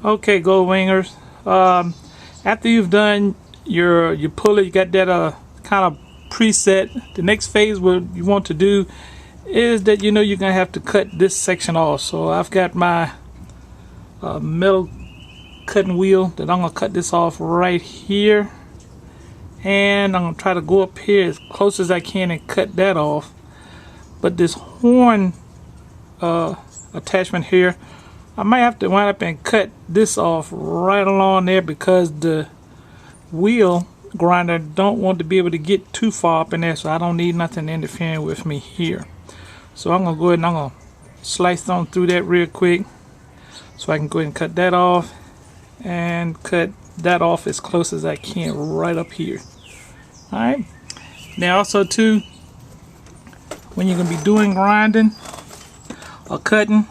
Okay, Goldwingers. After you've done your pulley, you got that kind of preset. The next phase, what you want to do is that you're gonna have to cut this section off. So I've got my metal cutting wheel that I'm gonna cut this off right here, and I'm gonna try to go up here as close as I can and cut that off. But this horn attachment here, I might have to wind up and cut this off right along there because the wheel grinder don't want to be able to get too far up in there, so I don't need nothing interfering with me here. So I'm gonna go ahead and I'm gonna slice on through that real quick so I can go ahead and cut that off and cut that off as close as I can right up here. Alright, now also too, when you're gonna be doing grinding or cutting,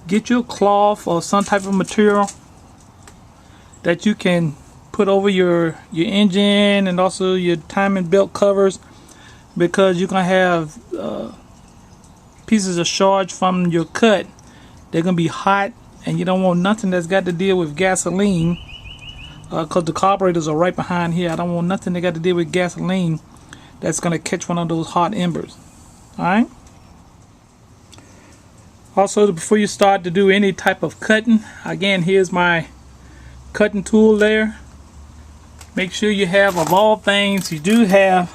get your cloth or some type of material that you can put over your engine and also your timing belt covers, because you're gonna have pieces of charge from your cut. They're gonna be hot, and you don't want nothing that's got to deal with gasoline, because the carburetors are right behind here. I don't want nothing that got to deal with gasoline that's gonna catch one of those hot embers. Alright, also, before you start to do any type of cutting, again, here's my cutting tool there. Make sure you have, of all things, you do have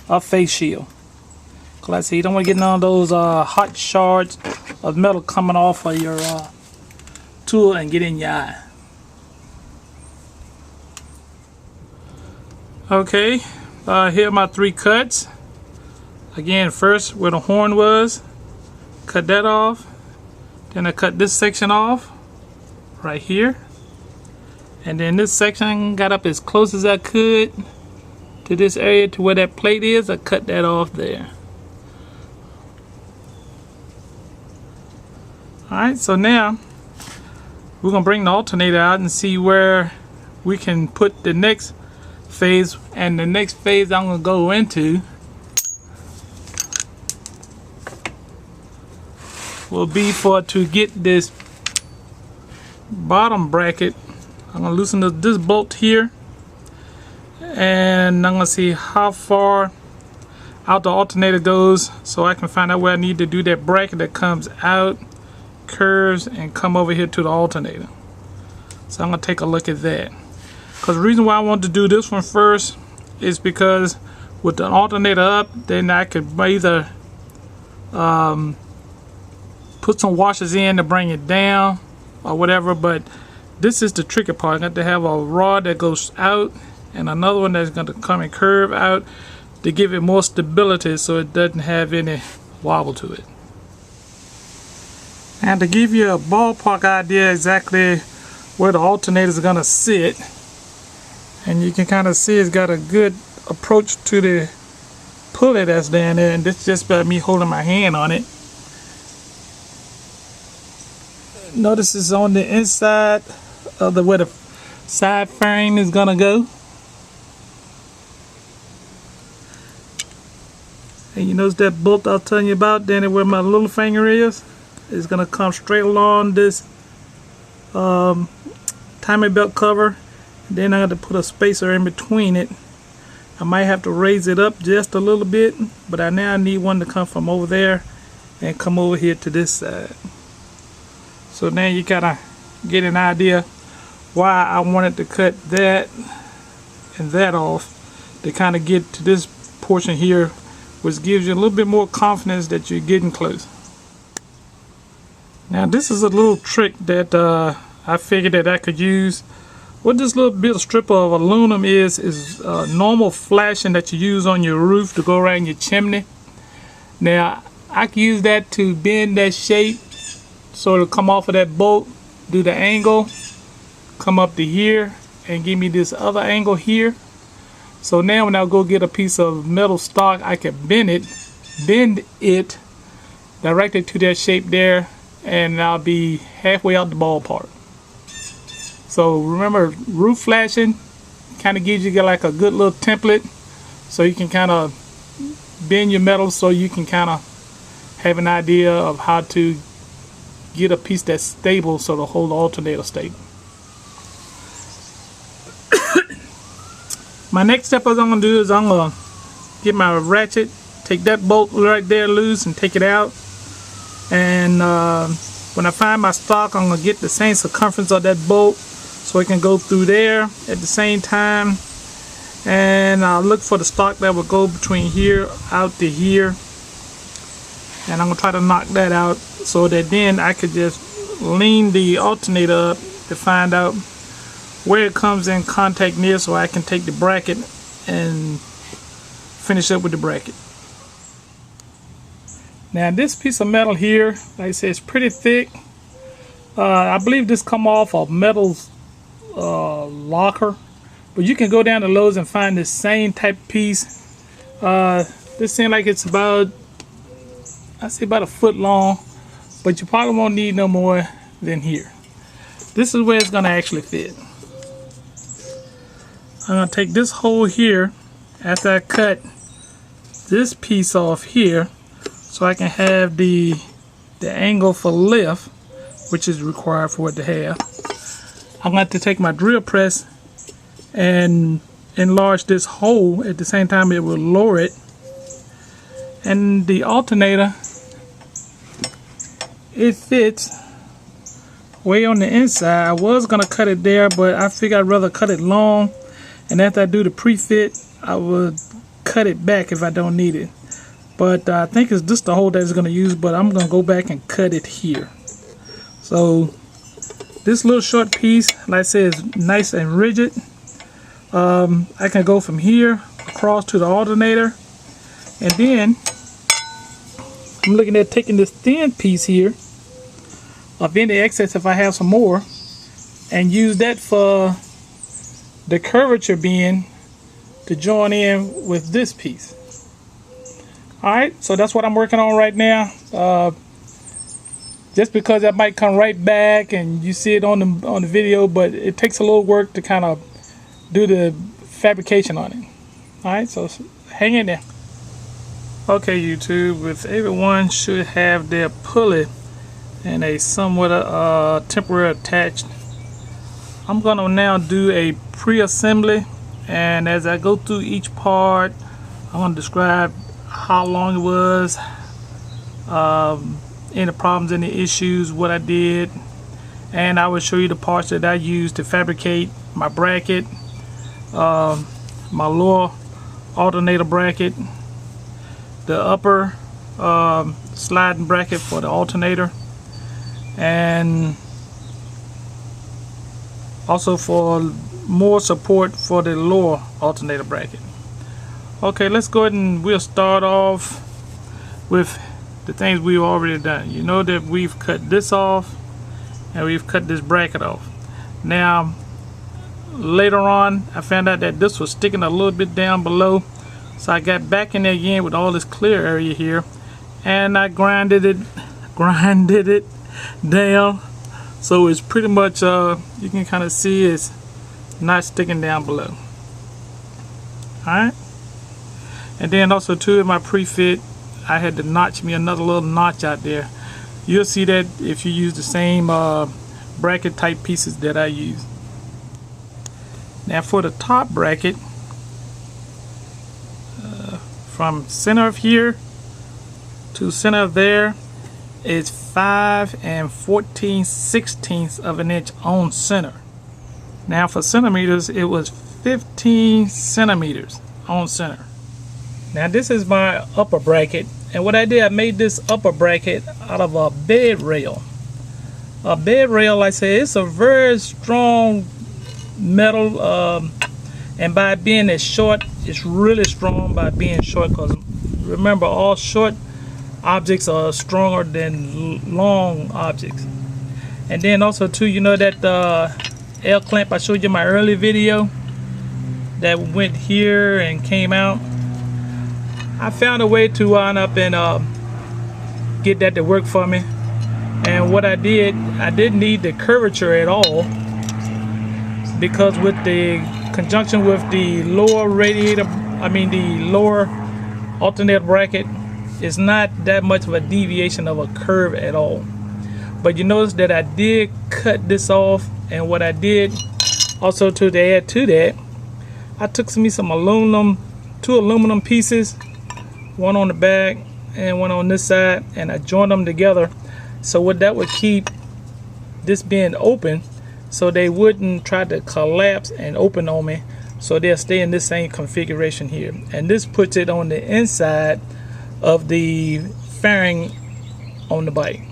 a face shield. Cause like I say, you don't want to get none of those hot shards of metal coming off of your tool and get in your eye. Okay, here are my 3 cuts. Again, first where the horn was, cut that off. Then I cut this section off right here, and then this section got up as close as I could to this area to where that plate is. I cut that off there. Alright, so now we're gonna bring the alternator out and see where we can put the next phase. And the next phase I'm gonna go into will be to get this bottom bracket. I'm gonna loosen this bolt here, and I'm gonna see how far out the alternator goes, so I can find out where I need to do that bracket that comes out, curves, and come over here to the alternator. So I'm gonna take a look at that, because the reason why I want to do this one first is because with the alternator up, then I could either put some washers in to bring it down or whatever. But this is the tricky part. I got to have a rod that goes out and another one that's going to come and curve out to give it more stability so it doesn't have any wobble to it. And to give you a ballpark idea exactly where the alternator is going to sit, and you can kind of see it's got a good approach to the pulley that's down there, and this is just by me holding my hand on it. Notice it's on the inside of where the side frame is gonna go. And you notice that bolt I was telling you about, then where my little finger is gonna come straight along this timing belt cover. Then I have to put a spacer in between it. I might have to raise it up just a little bit, but I now need one to come from over there and come over here to this side. So now you gotta get an idea why I wanted to cut that and that off, to kind of get to this portion here, which gives you a little bit more confidence that you're getting close. Now this is a little trick that I figured that I could use. What this little bit of strip of aluminum is normal flashing that you use on your roof to go around your chimney. Now I can use that to bend that shape so it'll come off of that bolt, do the angle, come up to here, and give me this other angle here. So now when I go get a piece of metal stock, I can bend it directly to that shape there, and I'll be halfway out the ballpark. So remember, roof flashing kind of gives you like a good little template, so you can kind of bend your metal so you can kind of have an idea of how to get a piece that's stable so to hold the alternator stable. My next step I'm going to do is I'm going to get my ratchet, take that bolt right there loose and take it out. And when I find my stock, I'm going to get the same circumference of that bolt so it can go through there at the same time. And I'll look for the stock that will go between here out to here. And I'm going to try to knock that out so that then I could just lean the alternator up to find out where it comes in contact near, so I can take the bracket and finish up with the bracket. Now this piece of metal here, like I said, it's pretty thick. I believe this come off a metal locker, but you can go down to Lowe's and find this same type of piece. This seems like it's about, I say about a foot long, but you probably won't need no more than here. This is where it's gonna actually fit. I'm going to take this hole here after I cut this piece off here so I can have the angle for lift, which is required for it to have. I'm going to take my drill press and enlarge this hole. At the same time it will lower it. And the alternator, it fits way on the inside. I was going to cut it there, but I figured I'd rather cut it long. And after I do the pre-fit, I would cut it back if I don't need it. But I think it's just the hole that it's going to use, but I'm going to go back and cut it here. So this little short piece, like I said, is nice and rigid. I can go from here across to the alternator. And then I'm looking at taking this thin piece here of any excess if I have some more and use that for the curvature beam to join in with this piece. Alright, so that's what I'm working on right now. Just because that might come right back and you see it on the video, but it takes a little work to kind of do the fabrication on it. Alright, so hang in there. Okay YouTube, with everyone should have their pulley and a somewhat temporary attached. I'm going to now do a pre-assembly, and as I go through each part I'm going to describe how long it was, any problems, any issues, what I did, and I will show you the parts that I used to fabricate my bracket, my lower alternator bracket, the upper sliding bracket for the alternator, and also for more support for the lower alternator bracket. Okay, let's go ahead and we'll start off with the things we've already done. You know that we've cut this off and we've cut this bracket off. Now later on I found out that this was sticking a little bit down below, so I got back in there again with all this clear area here and I grinded it down. So it's pretty much, you can kind of see it's not sticking down below. Alright. And then also too, in my pre-fit, I had to notch me another little notch out there. You'll see that if you use the same bracket type pieces that I use. Now for the top bracket, from center of here to center of there, is 5 14/16 of an inch on center. Now for centimeters, it was 15 centimeters on center. Now this is my upper bracket, and what I did, I made this upper bracket out of a bed rail. A bed rail, like I said, it's a very strong metal, and by being as short, it's really strong by being short, because remember, all short objects are stronger than long objects. And then also too, you know that L clamp I showed you in my early video that went here and came out, I found a way to wind up and get that to work for me. And what I did, I didn't need the curvature at all, because with the conjunction with the lower radiator, the lower alternator bracket, it's not that much of a deviation of a curve at all. But you notice that I did cut this off, and what I did also to add to that, I took some aluminum, 2 aluminum pieces, one on the back and one on this side, and I joined them together so what that would keep this being open so they wouldn't try to collapse and open on me, so they'll stay in this same configuration here. And this puts it on the inside of the fairing on the bike.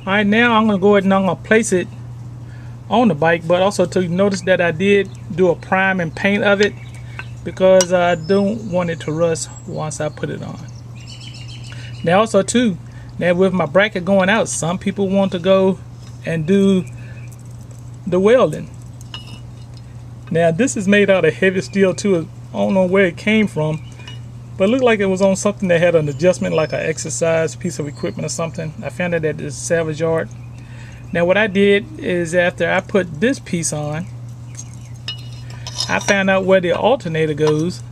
Alright, now I'm going to go ahead and I'm going to place it on the bike, but also to notice that I did do a prime and paint of it because I don't want it to rust once I put it on. Now also too, now with my bracket going out, some people want to go and do the welding. Now this is made out of heavy steel too. I don't know where it came from, but it looked like it was on something that had an adjustment, like an exercise piece of equipment or something. I found it at the salvage yard. Now what I did is after I put this piece on, I found out where the alternator goes,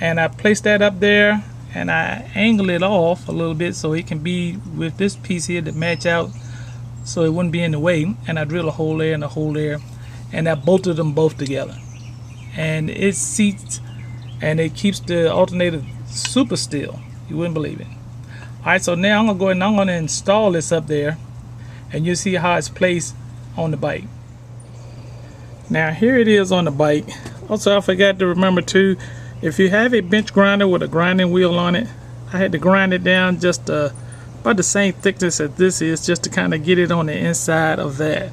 and I placed that up there, and I angle it off a little bit so it can be with this piece here to match out so it wouldn't be in the way. And I drill a hole there and a hole there, and I bolted them both together, and it seats and it keeps the alternator super still. You wouldn't believe it. Alright, so now I'm gonna go ahead and I'm gonna install this up there, and you'll see how it's placed on the bike. Now here it is on the bike. Also, I forgot to remember too, if you have a bench grinder with a grinding wheel on it, I had to grind it down just about the same thickness as this is, just to kind of get it on the inside of that.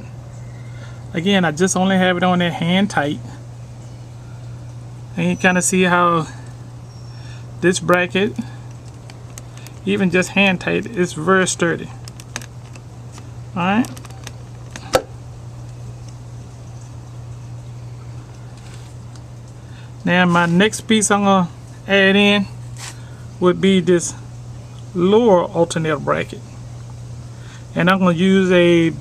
Again, I just only have it on there hand tight, and you kind of see how this bracket, even just hand tight, is very sturdy. Alright, now my next piece I'm going to add in would be this lower alternator bracket, and I'm going to use a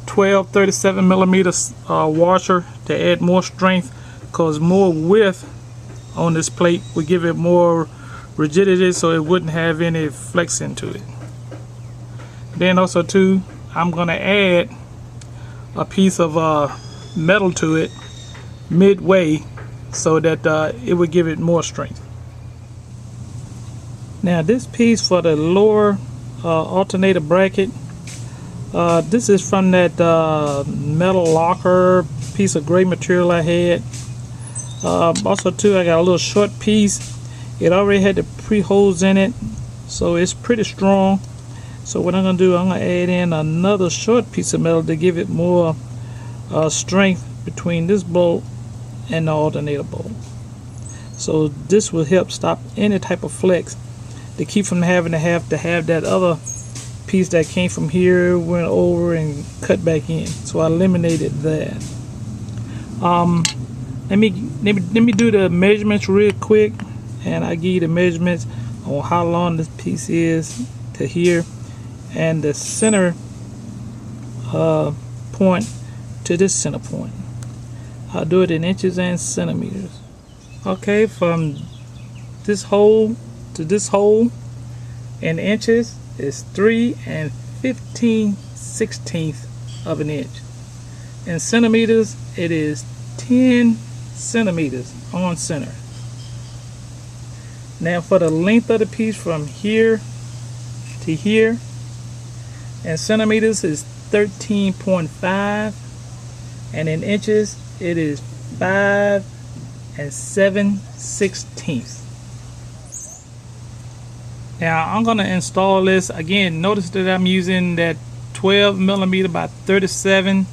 12-37 millimeter washer to add more strength, because more width on this plate would give it more rigidity so it wouldn't have any flex into it. Then also too, I'm going to add a piece of metal to it midway so that it would give it more strength. Now this piece for the lower alternator bracket, this is from that metal locker piece of gray material I had. Also too, I got a little short piece. It already had the pre-holes in it, so it's pretty strong. So what I'm going to do, I'm going to add in another short piece of metal to give it more strength between this bolt and the alternator bolt. So this will help stop any type of flex, to keep from having to have that other piece that came from here, went over and cut back in. So I eliminated that. Let me do the measurements real quick, and I give you the measurements on how long this piece is to here, and the center point to this center point. I'll do it in inches and centimeters. Okay, from this hole to this hole in inches is 3 15/16 of an inch. In centimeters, it is 10 centimeters on center. Now for the length of the piece from here to here, in centimeters is 13.5, and in inches it is 5 7/16. Now I'm going to install this again. Notice that I'm using that 12 millimeter by 37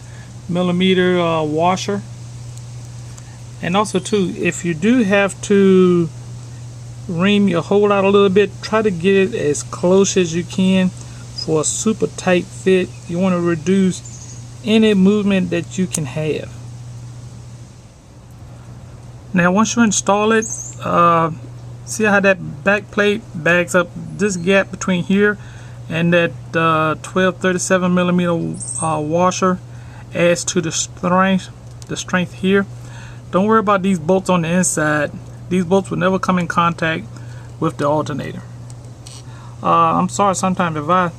millimeter washer. And also too, if you do have to ream your hole out a little bit, try to get it as close as you can for a super tight fit. You want to reduce any movement that you can have. Now once you install it, see how that back plate bags up this gap between here and that 12-37 millimeter washer adds to the strength here. Don't worry about these bolts on the inside. These bolts will never come in contact with the alternator. I'm sorry sometimes if I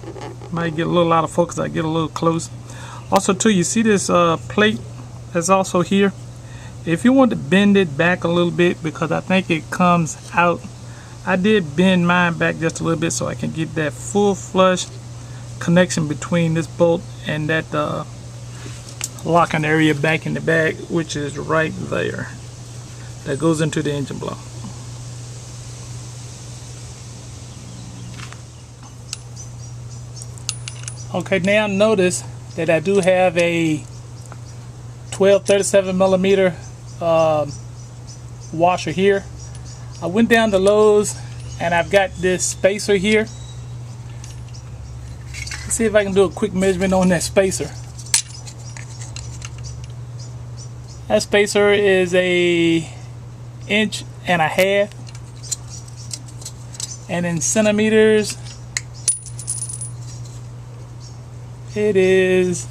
might get a little out of focus, I get a little close. Also too, you see this plate that's also here. If you want to bend it back a little bit, because I think it comes out, I did bend mine back just a little bit so I can get that full flush connection between this bolt and that locking area back in the back, which is right there, that goes into the engine block. Okay, now notice that I do have a 12-37 millimeter washer here. I went down to Lowe's and I've got this spacer here. Let's see if I can do a quick measurement on that spacer. That spacer is a 1.5 inches, and in centimeters it is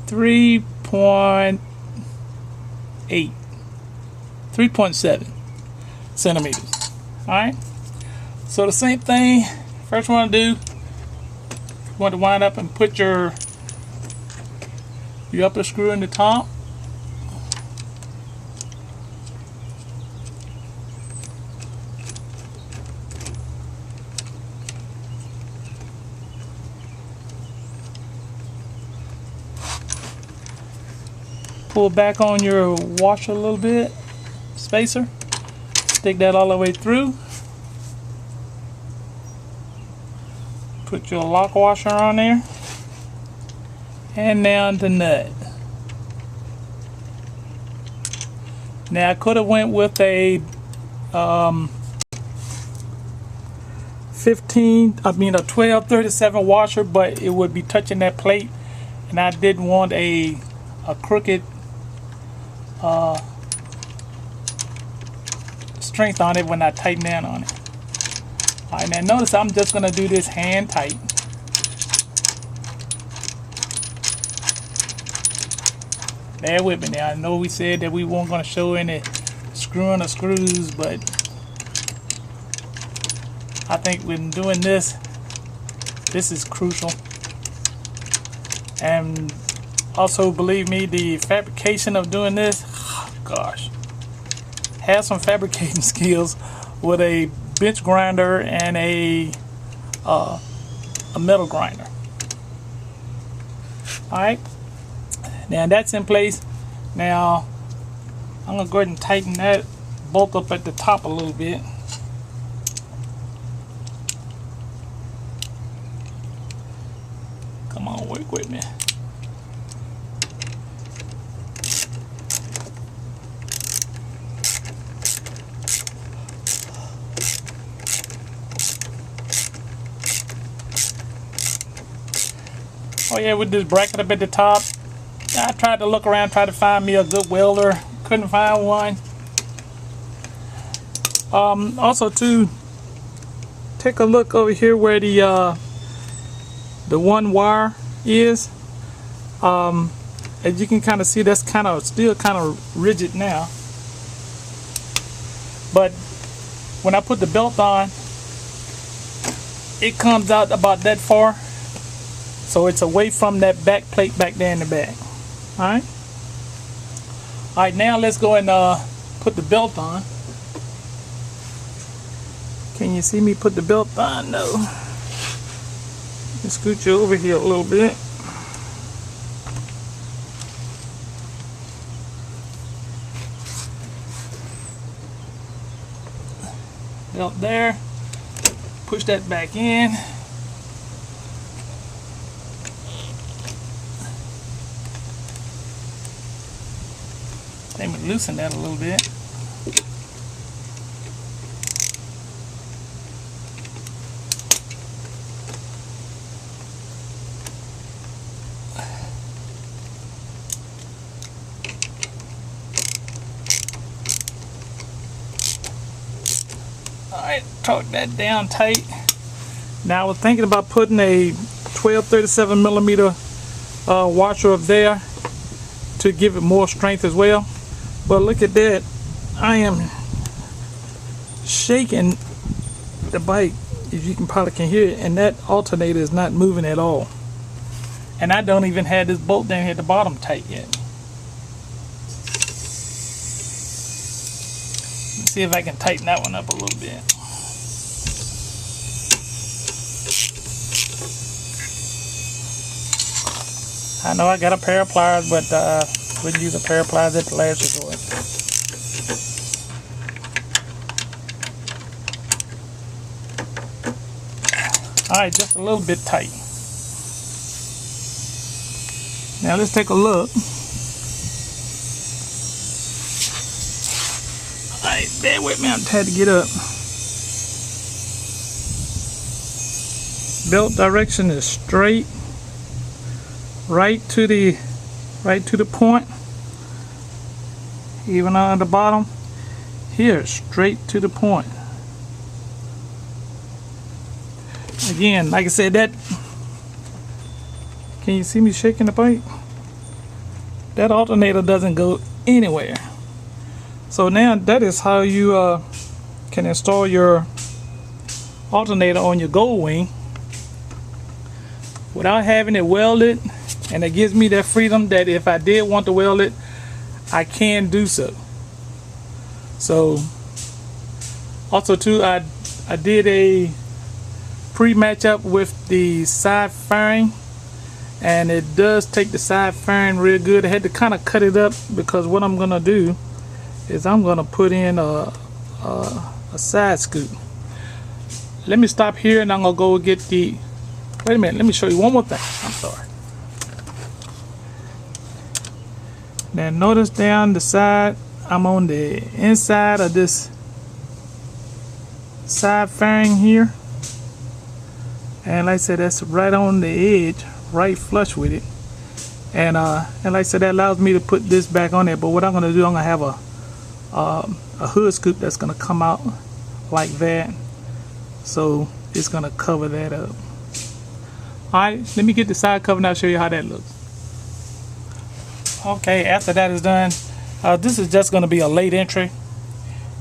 3.7 centimeters. Alright, so the same thing, first you want to do, you want to wind up and put your upper screw in the top. Pull back on your washer a little bit, spacer, stick that all the way through. Put your lock washer on there, and down the nut. Now I could have went with a 12-37 washer, but it would be touching that plate, and I didn't want a crooked strength on it when I tighten down on it. Alright, now notice I'm just going to do this hand tight. Bear with me now. I know we said that we weren't going to show any screwing or screws, but I think when doing this, this is crucial. And also, believe me, the fabrication of doing this, gosh, have some fabricating skills with a bench grinder and a metal grinder. Alright, now that's in place. Now I'm going to go ahead and tighten that bolt up at the top a little bit. Come on, work with me. Oh yeah, with this bracket up at the top, I tried to look around, tried to find me a good welder. Couldn't find one. Also too, take a look over here where the one wire is. As you can kind of see, that's still kind of rigid now. But when I put the belt on, it comes out about that far. So it's away from that back plate back there in the back. Alright? Alright, now let's go and put the belt on. Can you see me put the belt on? No. Let's scoot you over here a little bit. Belt there. Push that back in. Let me loosen that a little bit. Alright, torque that down tight. Now I was thinking about putting a 12-37 millimeter washer up there to give it more strength as well. But look at that, I am shaking the bike, if you can probably can hear it, and that alternator is not moving at all. And I don't even have this bolt down here at the bottom tight yet. Let's see if I can tighten that one up a little bit. I know I got a pair of pliers, but wouldn't use a pair of pliers at the last resort. Alright, just a little bit tight. Now let's take a look. Alright, bear with me, I had to get up. Belt direction is straight, right to the point. Even on the bottom, here, straight to the point. Again, like I said, that, can you see me shaking the bike? That alternator doesn't go anywhere. So now that is how you can install your alternator on your Goldwing without having it welded, and it gives me that freedom that if I did want to weld it, I can do so. So also too, I did a pre-match up with the side fairing, and it does take the side fairing real good. I had to kind of cut it up because what I'm gonna do is I'm gonna put in a side scoop. Let me stop here and I'm gonna go get the, wait a minute, let me show you one more thing. I'm sorry. Now notice down the side, I'm on the inside of this side fairing here, and like I said, that's right on the edge, right flush with it, and like I said, that allows me to put this back on there. But what I'm gonna do, I'm gonna have a hood scoop that's gonna come out like that, so it's gonna cover that up. Alright, let me get the side cover and I'll show you how that looks. Okay, after that is done, this is just going to be a late entry.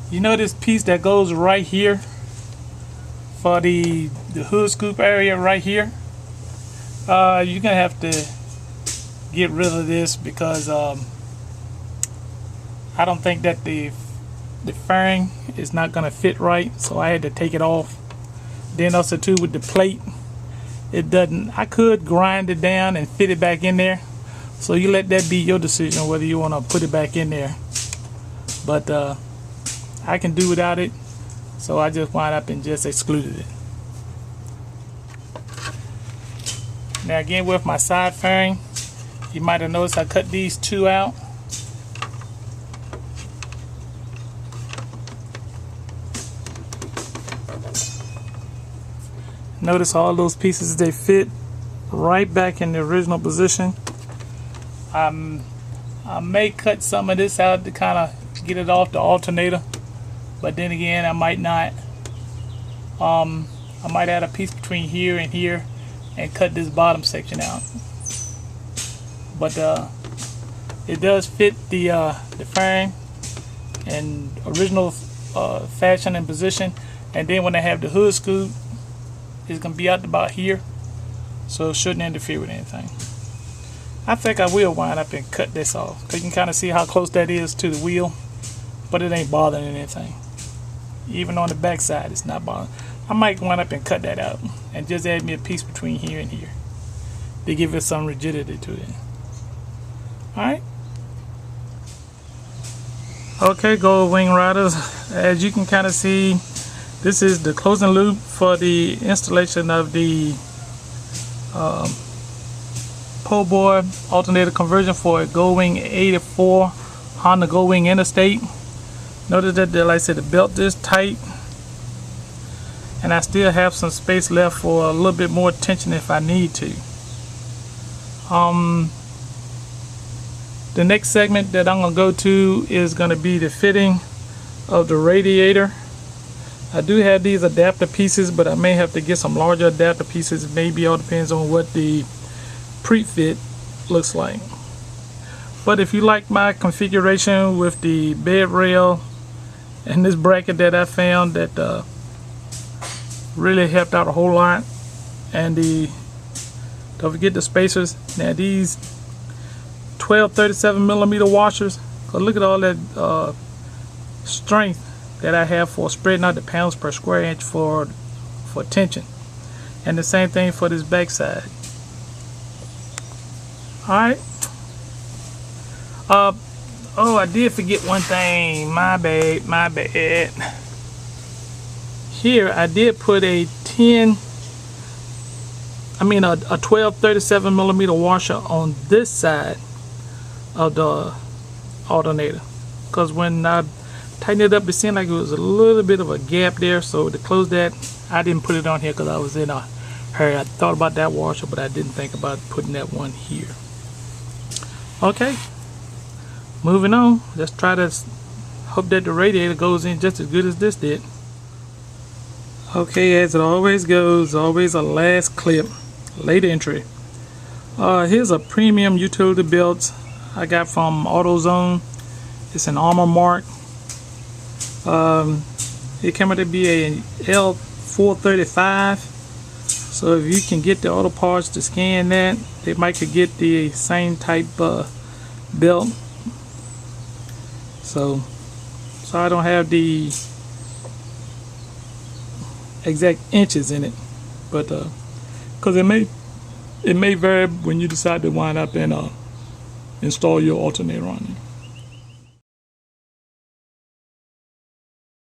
You know this piece that goes right here for the hood scoop area right here? You're going to have to get rid of this because I don't think that the fairing is not going to fit right, so I had to take it off. Then also too with the plate, it doesn't, I could grind it down and fit it back in there. So you let that be your decision whether you want to put it back in there. But I can do without it, so I just wind up and just excluded it. Now again, with my side fairing, you might have noticed I cut these two out. Notice all those pieces, they fit right back in the original position. I may cut some of this out to kind of get it off the alternator, but then again I might not. I might add a piece between here and here and cut this bottom section out. But it does fit the fairing in original fashion and position, and then when I have the hood scoop, it's going to be out about here, so it shouldn't interfere with anything. I think I will wind up and cut this off, because you can kind of see how close that is to the wheel, but it ain't bothering anything. Even on the back side, it's not bothering. I might wind up and cut that out and just add me a piece between here and here to give it some rigidity to it. Alright. Okay, Goldwing riders, as you can kind of see, this is the closing loop for the installation of the pull board alternator conversion for a Goldwing 84 Honda Goldwing Interstate. Notice that, like I said, the belt is tight, and I still have some space left for a little bit more tension if I need to. The next segment that I'm going to go to is going to be the fitting of the radiator. I do have these adapter pieces, but I may have to get some larger adapter pieces. Maybe all depends on what the pre-fit looks like. But if you like my configuration with the bed rail and this bracket that I found, that really helped out a whole lot, and don't forget the spacers. Now these 12-37mm washers, cause look at all that strength that I have for spreading out the pounds per square inch for tension, and the same thing for this back side. Alright. Oh, I did forget one thing. My bad. Here I did put a 12-37mm washer on this side of the alternator, because when I tightened it up, it seemed like it was a little bit of a gap there. So to close that, I didn't put it on here because I was in a hurry. I thought about that washer, but I didn't think about putting that one here. Okay, moving on. Let's try to hope that the radiator goes in just as good as this did. Okay, as it always goes, always a last clip, late entry. Here's a premium utility belt I got from AutoZone. It's an Armor Mark. It came out to be a L435. So if you can get the auto parts to scan that, they might could get the same type belt. So I don't have the exact inches in it, but because it may vary when you decide to wind up and install your alternator on it.